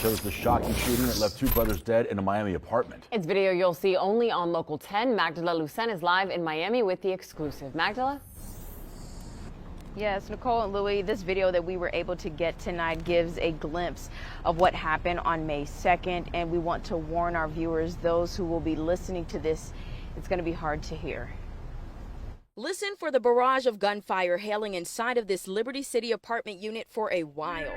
shows the shocking shooting that left two brothers dead in a Miami apartment. It's video you'll see only on Local 10. Magdala Lucen is live in Miami with the exclusive. Magdala? Yes, Nicole and Louie, this video that we were able to get tonight gives a glimpse of what happened on May 2nd, and we want to warn our viewers, those who will be listening to this, it's going to be hard to hear. Listen for the barrage of gunfire hailing inside of this Liberty City apartment unit for a while.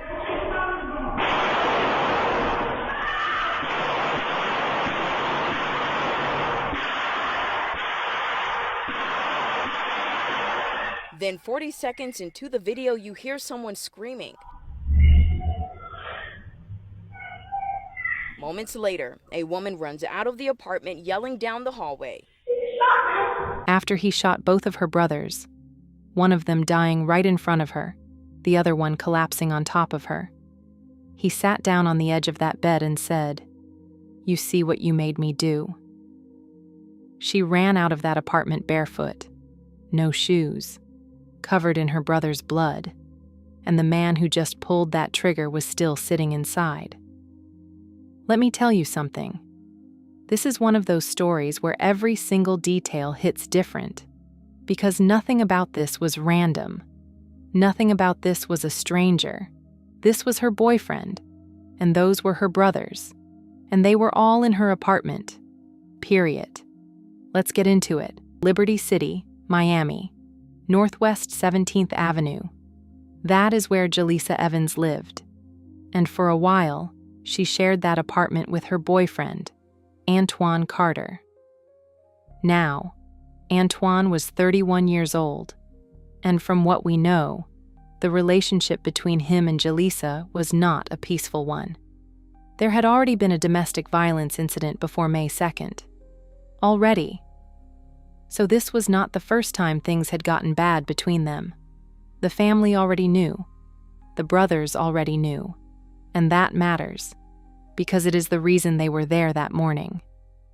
Then 40 seconds into the video, you hear someone screaming. Moments later, a woman runs out of the apartment yelling down the hallway. After he shot both of her brothers, one of them dying right in front of her, the other one collapsing on top of her, he sat down on the edge of that bed and said, "You see what you made me do." She ran out of that apartment barefoot, no shoes, covered in her brother's blood, and the man who just pulled that trigger was still sitting inside. Let me tell you something. This is one of those stories where every single detail hits different, because nothing about this was random. Nothing about this was a stranger. This was her boyfriend, and those were her brothers, and they were all in her apartment. Period. Let's get into it. Liberty City, Miami. Northwest 17th Avenue. That is where Jaleesa Evans lived. And for a while, she shared that apartment with her boyfriend, Antoine Carter. Now, Antoine was 31 years old, and from what we know, the relationship between him and Jaleesa was not a peaceful one. There had already been a domestic violence incident before May 2nd. Already. So this was not the first time things had gotten bad between them. The family already knew. The brothers already knew. And that matters, because it is the reason they were there that morning.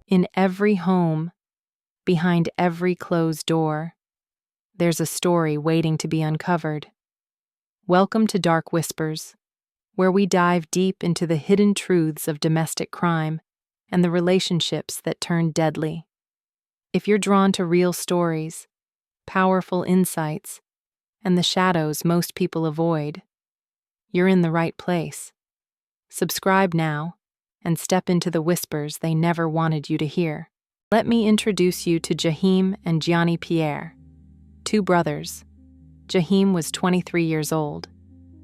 In every home, behind every closed door, there's a story waiting to be uncovered. Welcome to Dark Whispers, where we dive deep into the hidden truths of domestic crime and the relationships that turn deadly. If you're drawn to real stories, powerful insights, and the shadows most people avoid, you're in the right place. Subscribe now and step into the whispers they never wanted you to hear. Let me introduce you to Jaheim and Gianni Pierre, two brothers. Jaheim was 23 years old.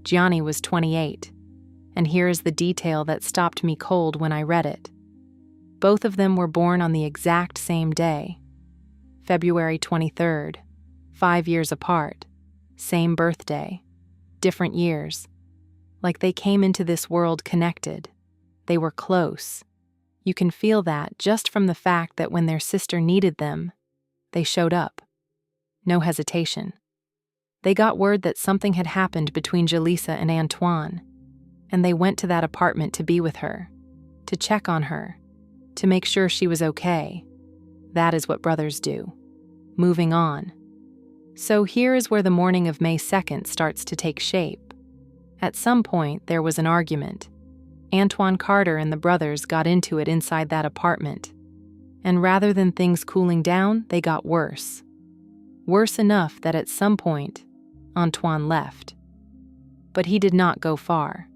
Gianni was 28. And here is the detail that stopped me cold when I read it. Both of them were born on the exact same day, February 23rd, 5 years apart, same birthday, different years. Like they came into this world connected. They were close. You can feel that just from the fact that when their sister needed them, they showed up. No hesitation. They got word that something had happened between Jaleesa and Antoine, and they went to that apartment to be with her, to check on her, to make sure she was okay. That is what brothers do. Moving on. So here is where the morning of May 2nd starts to take shape. At some point, there was an argument. Antoine Carter and the brothers got into it inside that apartment. And rather than things cooling down, they got worse. Worse enough that at some point, Antoine left. But he did not go far.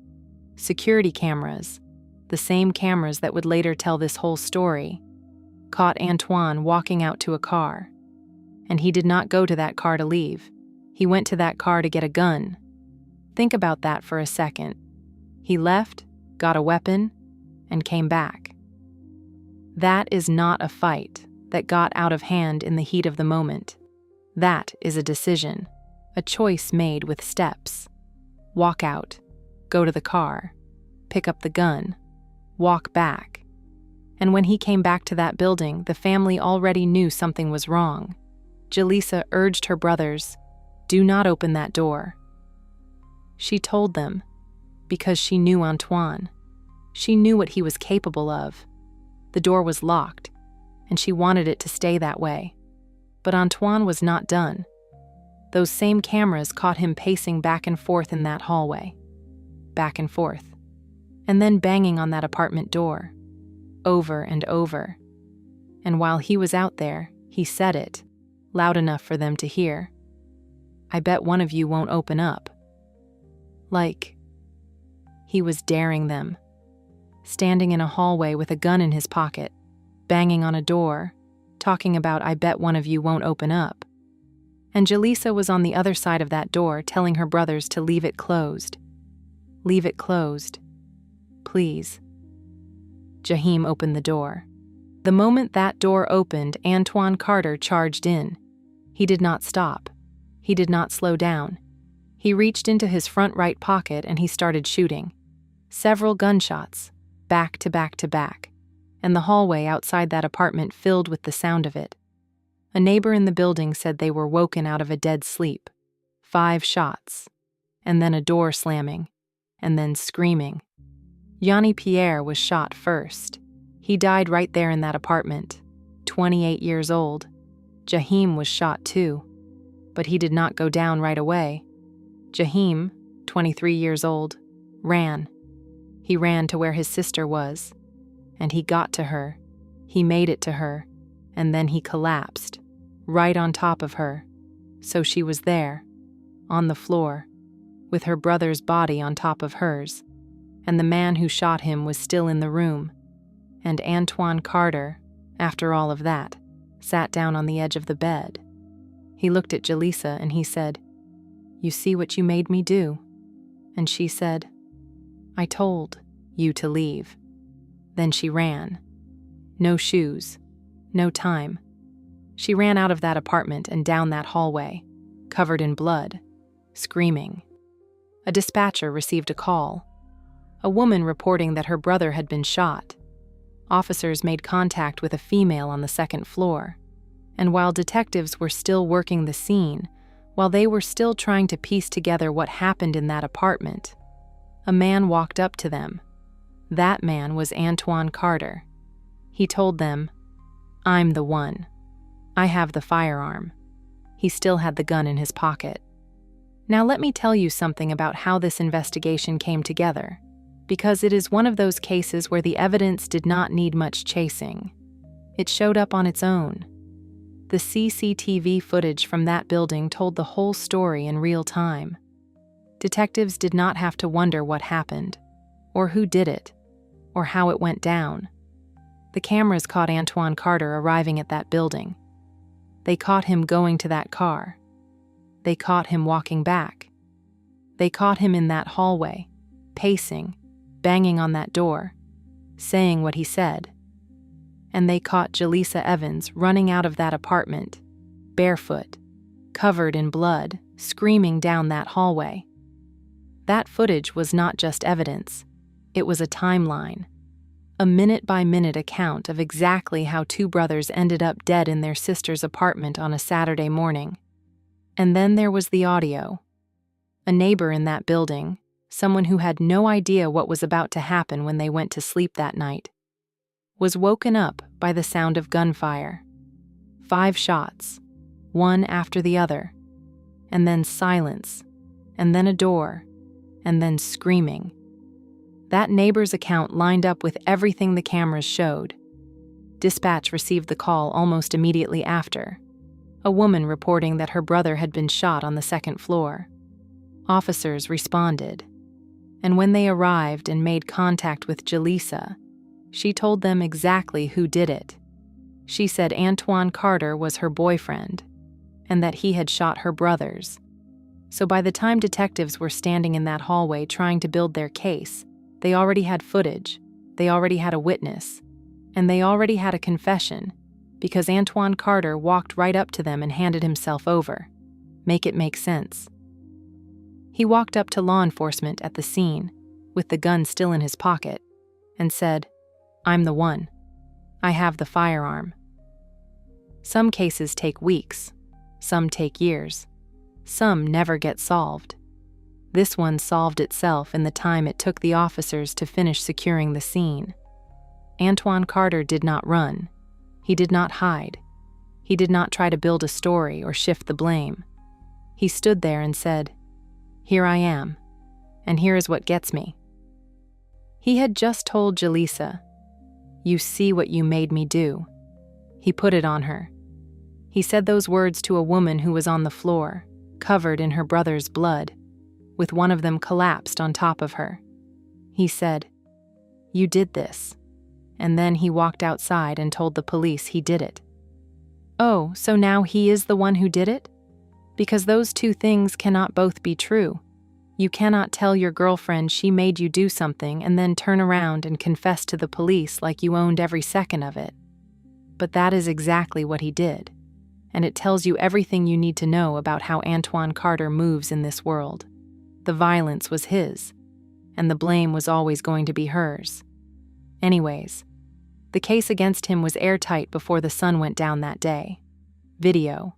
Security cameras, the same cameras that would later tell this whole story, caught Antoine walking out to a car. And he did not go to that car to leave. He went to that car to get a gun. Think about that for a second. He left, got a weapon, and came back. That is not a fight that got out of hand in the heat of the moment. That is a decision, a choice made with steps. Walk out, go to the car, pick up the gun, walk back. And when he came back to that building, the family already knew something was wrong. Jaleesa urged her brothers, "Do not open that door." She told them, because she knew Antoine. She knew what he was capable of. The door was locked, and she wanted it to stay that way. But Antoine was not done. Those same cameras caught him pacing back and forth in that hallway. Back and forth. and then banging on that apartment door, over and over. And while he was out there, he said it, loud enough for them to hear. "I bet one of you won't open up." Like, he was daring them. Standing in a hallway with a gun in his pocket, banging on a door, talking about "I bet one of you won't open up." And Jaleesa was on the other side of that door telling her brothers to leave it closed. Leave it closed. Please. Jaheim opened the door. The moment that door opened, Antoine Carter charged in. He did not stop. He did not slow down. He reached into his front right pocket and he started shooting. Several gunshots, back to back to back, and the hallway outside that apartment filled with the sound of it. A neighbor in the building said they were woken out of a dead sleep. 5 shots, and then a door slamming, and then screaming. Gianni Pierre was shot first. He died right there in that apartment, 28 years old. Jaheim was shot too, but he did not go down right away. Jaheim, 23 years old, ran. He ran to where his sister was, and he got to her. He made it to her, and then he collapsed, right on top of her. So she was there, on the floor, with her brother's body on top of hers, and the man who shot him was still in the room. And Antoine Carter, after all of that, sat down on the edge of the bed. He looked at Jaleesa and he said, "You see what you made me do?" And she said, "I told you to leave." Then she ran. No shoes, no time. She ran out of that apartment and down that hallway, covered in blood, screaming. A dispatcher received a call. A woman reporting that her brother had been shot. Officers made contact with a female on the second floor. And while detectives were still working the scene, while they were still trying to piece together what happened in that apartment, a man walked up to them. That man was Antoine Carter. He told them, "I'm the one. I have the firearm." He still had the gun in his pocket. Now let me tell you something about how this investigation came together, because it is one of those cases where the evidence did not need much chasing. It showed up on its own. The CCTV footage from that building told the whole story in real time. Detectives did not have to wonder what happened, or who did it, or how it went down. The cameras caught Antoine Carter arriving at that building. They caught him going to that car. They caught him walking back. They caught him in that hallway, pacing, banging on that door, saying what he said. And they caught Jaleesa Evans running out of that apartment, barefoot, covered in blood, screaming down that hallway. That footage was not just evidence, it was a timeline, a minute-by-minute account of exactly how 2 brothers ended up dead in their sister's apartment on a Saturday morning. And then there was the audio. A neighbor in that building, someone who had no idea what was about to happen when they went to sleep that night, was woken up by the sound of gunfire. 5 shots, one after the other, and then silence, and then a door, and then screaming. That neighbor's account lined up with everything the cameras showed. Dispatch received the call almost immediately after, a woman reporting that her brother had been shot on the second floor. Officers responded, and when they arrived and made contact with Jaleesa, she told them exactly who did it. She said Antoine Carter was her boyfriend, and that he had shot her brothers. So by the time detectives were standing in that hallway trying to build their case, they already had footage, they already had a witness, and they already had a confession, because Antoine Carter walked right up to them and handed himself over. Make it make sense. He walked up to law enforcement at the scene, with the gun still in his pocket, and said, "I'm the one. I have the firearm." Some cases take weeks, some take years, some never get solved. This one solved itself in the time it took the officers to finish securing the scene. Antoine Carter did not run. He did not hide. He did not try to build a story or shift the blame. He stood there and said, "Here I am, and here is what gets me." He had just told Jaleesa, "You see what you made me do." He put it on her. He said those words to a woman who was on the floor, covered in her brother's blood, with one of them collapsed on top of her. He said, "You did this." And then he walked outside and told the police he did it. Oh, so now he is the one who did it? Because those two things cannot both be true. You cannot tell your girlfriend she made you do something and then turn around and confess to the police like you owned every second of it. But that is exactly what he did. And it tells you everything you need to know about how Antoine Carter moves in this world. The violence was his, and the blame was always going to be hers. Anyways, the case against him was airtight before the sun went down that day. Video,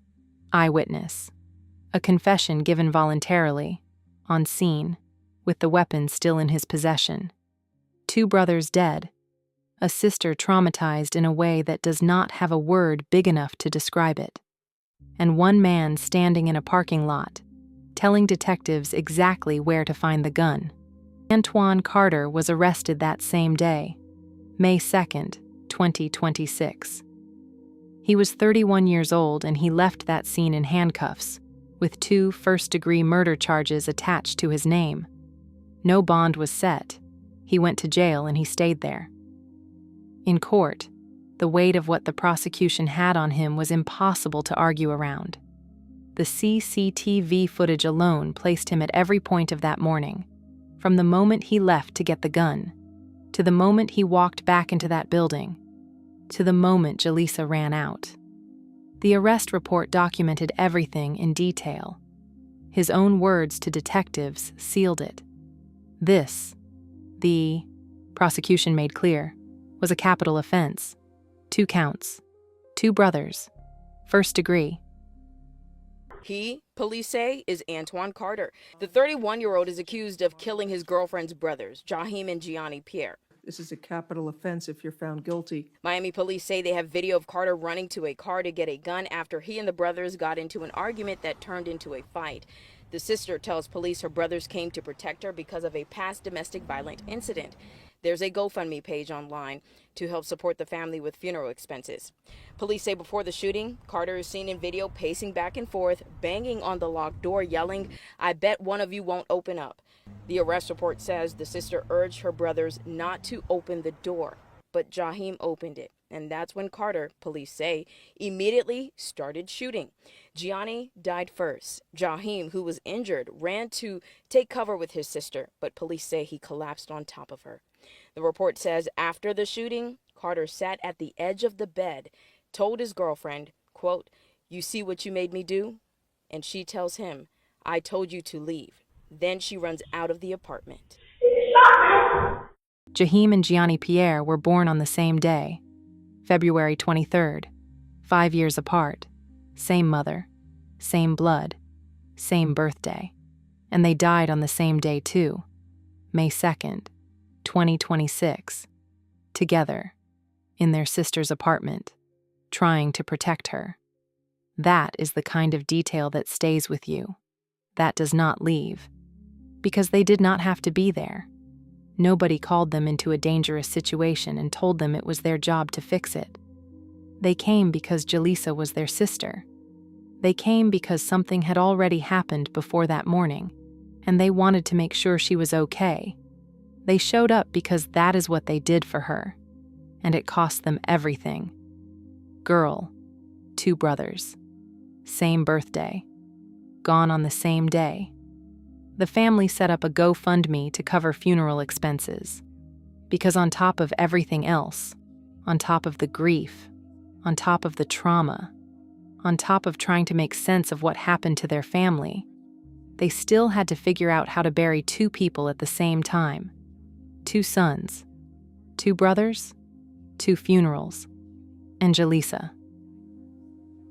eyewitness, a confession given voluntarily, on scene, with the weapon still in his possession. 2 brothers dead, a sister traumatized in a way that does not have a word big enough to describe it, and 1 man standing in a parking lot, telling detectives exactly where to find the gun. Antoine Carter was arrested that same day, May 2nd, 2026. He was 31 years old and he left that scene in handcuffs, with 2 first-degree murder charges attached to his name. No bond was set. He went to jail and he stayed there. In court, the weight of what the prosecution had on him was impossible to argue around. The CCTV footage alone placed him at every point of that morning, from the moment he left to get the gun, to the moment he walked back into that building, to the moment Jaleesa ran out. The arrest report documented everything in detail. His own words to detectives sealed it. This, the prosecution made clear, was a capital offense. 2 counts, 2 brothers, first degree. He, police say, is Antoine Carter. The 31-year-old is accused of killing his girlfriend's brothers, Jaheim and Gianni Pierre. This is a capital offense if you're found guilty. Miami police say they have video of Carter running to a car to get a gun after he and the brothers got into an argument that turned into a fight. The sister tells police her brothers came to protect her because of a past domestic violence incident. There's a GoFundMe page online to help support the family with funeral expenses. Police say before the shooting, Carter is seen in video pacing back and forth, banging on the locked door, yelling, "I bet one of you won't open up." The arrest report says the sister urged her brothers not to open the door, but Jaheim opened it. And that's when Carter, police say, immediately started shooting. Gianni died first. Jaheim, who was injured, ran to take cover with his sister, but police say he collapsed on top of her. The report says after the shooting, Carter sat at the edge of the bed, told his girlfriend, quote, "You see what you made me do?" And she tells him, "I told you to leave." Then she runs out of the apartment. Jaheim and Gianni Pierre were born on the same day, February 23rd, 5 years apart, same mother, same blood, same birthday, and they died on the same day too, May 2nd, 2026, together, in their sister's apartment, trying to protect her. That is the kind of detail that stays with you, that does not leave, because they did not have to be there. Nobody called them into a dangerous situation and told them it was their job to fix it. They came because Jaleesa was their sister. They came because something had already happened before that morning, and they wanted to make sure she was okay. They showed up because that is what they did for her, and it cost them everything. Girl, 2 brothers, same birthday, gone on the same day. The family set up a GoFundMe to cover funeral expenses, because on top of everything else, on top of the grief, on top of the trauma, on top of trying to make sense of what happened to their family, they still had to figure out how to bury 2 people at the same time. 2 sons, 2 brothers, 2 funerals, and Jaleesa.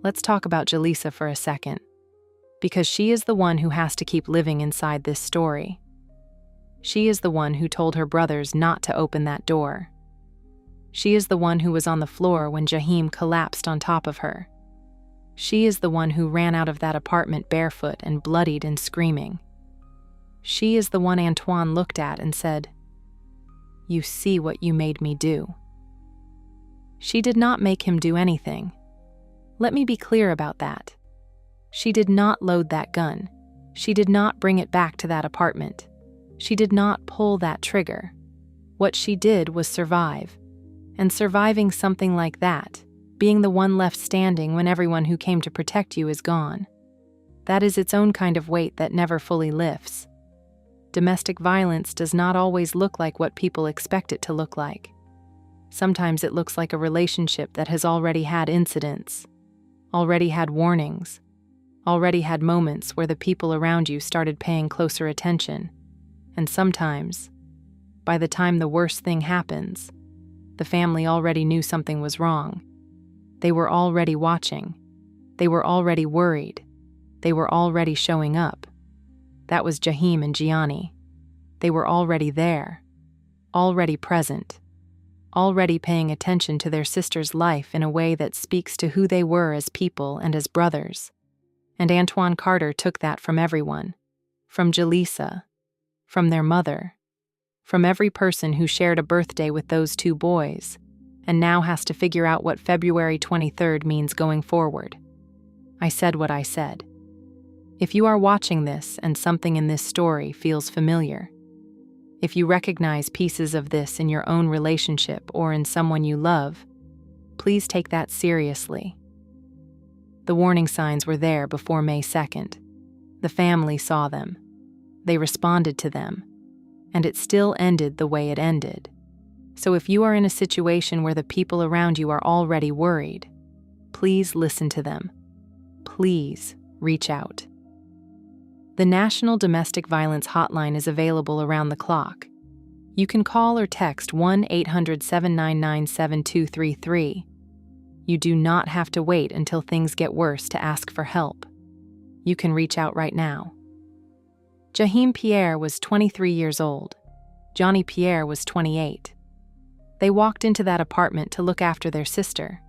Let's talk about Jaleesa for a second, because she is the one who has to keep living inside this story. She is the one who told her brothers not to open that door. She is the one who was on the floor when Jaheim collapsed on top of her. She is the one who ran out of that apartment barefoot and bloodied and screaming. She is the one Antoine looked at and said, You see what you made me do. She did not make him do anything. Let me be clear about that. She did not load that gun. She did not bring it back to that apartment. She did not pull that trigger. What she did was survive. And surviving something like that, being the one left standing when everyone who came to protect you is gone, that is its own kind of weight that never fully lifts. Domestic violence does not always look like what people expect it to look like. Sometimes it looks like a relationship that has already had incidents, already had warnings, already had moments where the people around you started paying closer attention. And sometimes, by the time the worst thing happens, the family already knew something was wrong. They were already watching. They were already worried. They were already showing up. That was Jaheim and Gianni. They were already there, already present, already paying attention to their sister's life in a way that speaks to who they were as people and as brothers. And Antoine Carter took that from everyone, from Jaleesa, from their mother, from every person who shared a birthday with those two boys, and now has to figure out what February 23rd means going forward. I said what I said. If you are watching this and something in this story feels familiar, if you recognize pieces of this in your own relationship or in someone you love, please take that seriously. The warning signs were there before May 2nd. The family saw them. They responded to them. And it still ended the way it ended. So if you are in a situation where the people around you are already worried, please listen to them. Please reach out. The National Domestic Violence Hotline is available around the clock. You can call or text 1-800-799-7233. You do not have to wait until things get worse to ask for help. You can reach out right now. Jaheem Pierre was 23 years old. Gianni Pierre was 28. They walked into that apartment to look after their sister.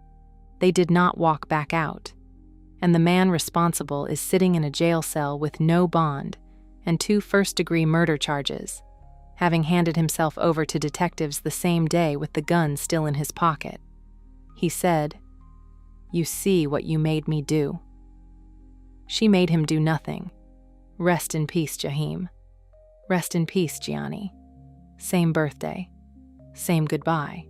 They did not walk back out. And the man responsible is sitting in a jail cell with no bond and 2 first-degree murder charges, having handed himself over to detectives the same day with the gun still in his pocket. He said, "You see what you made me do." She made him do nothing. Rest in peace, Jaheim. Rest in peace, Gianni. Same birthday. Same goodbye.